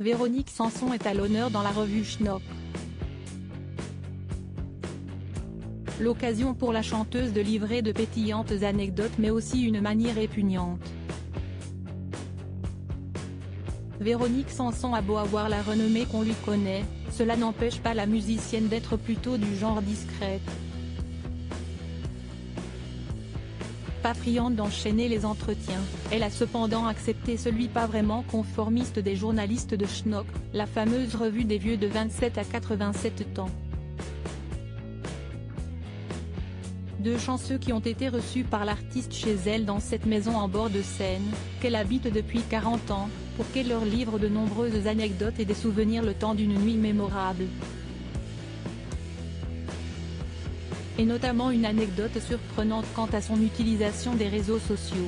Véronique Sanson est à l'honneur dans la revue Schnock. L'occasion pour la chanteuse de livrer de pétillantes anecdotes mais aussi une manière répugnante. Véronique Sanson a beau avoir la renommée qu'on lui connaît, cela n'empêche pas la musicienne d'être plutôt du genre discrète. Pas friande d'enchaîner les entretiens, elle a cependant accepté celui pas vraiment conformiste des journalistes de Schnock, la fameuse revue des vieux de 27 à 87 ans. Deux chanceux qui ont été reçus par l'artiste chez elle dans cette maison en bord de Seine, qu'elle habite depuis 40 ans, pour qu'elle leur livre de nombreuses anecdotes et des souvenirs le temps d'une nuit mémorable. Et notamment une anecdote surprenante quant à son utilisation des réseaux sociaux.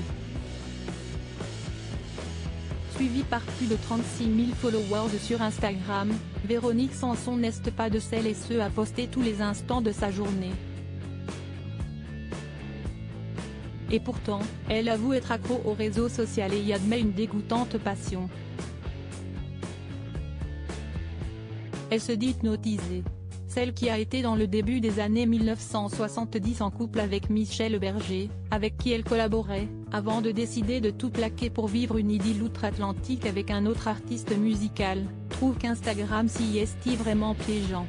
Suivie par plus de 36 000 followers sur Instagram, Véronique Sanson n'est pas de celles et ceux à poster tous les instants de sa journée. Et pourtant, elle avoue être accro aux réseaux sociaux et y admet une dégoûtante passion. Elle se dit hypnotisée. Celle qui a été dans le début des années 1970 en couple avec Michel Berger, avec qui elle collaborait, avant de décider de tout plaquer pour vivre une idylle outre-Atlantique avec un autre artiste musical, trouve qu'Instagram s'y est vraiment piégeant.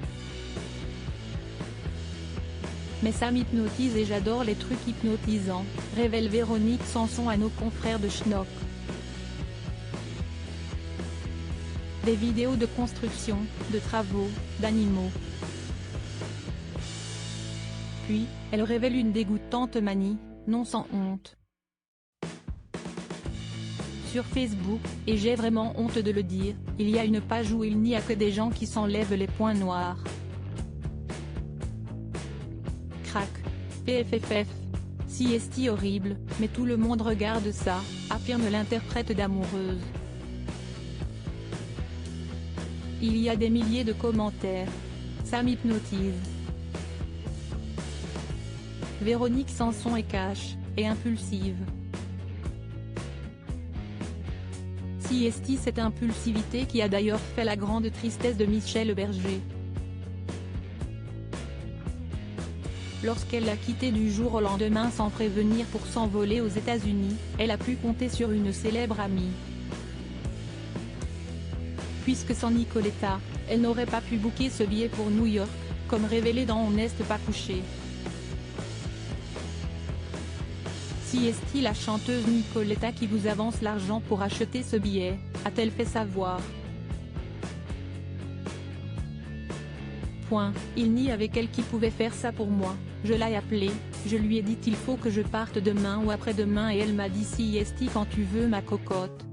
Mais ça m'hypnotise et j'adore les trucs hypnotisants, révèle Véronique Sanson à nos confrères de Schnock. Des vidéos de construction, de travaux, d'animaux. Puis, elle révèle une dégoûtante manie, non sans honte. Sur Facebook, et j'ai vraiment honte de le dire, il y a une page où il n'y a que des gens qui s'enlèvent les points noirs. Crac. PFFF. Si est horrible, mais tout le monde regarde ça, affirme l'interprète d'Amoureuse. Il y a des milliers de commentaires. Ça m'hypnotise. Véronique Sanson est cash, et impulsive. Si est cette impulsivité qui a d'ailleurs fait la grande tristesse de Michel Berger. Lorsqu'elle l'a quitté du jour au lendemain sans prévenir pour s'envoler aux États-Unis, elle a pu compter sur une célèbre amie. Puisque sans Nicoletta, elle n'aurait pas pu booker ce billet pour New York, comme révélé dans On n'est pas couché. Si est la chanteuse Nicoletta qui vous avance l'argent pour acheter ce billet, a-t-elle fait savoir. Il nie avec elle qui pouvait faire ça pour moi, je l'ai appelée, je lui ai dit il faut que je parte demain ou après-demain et elle m'a dit si est quand tu veux ma cocotte.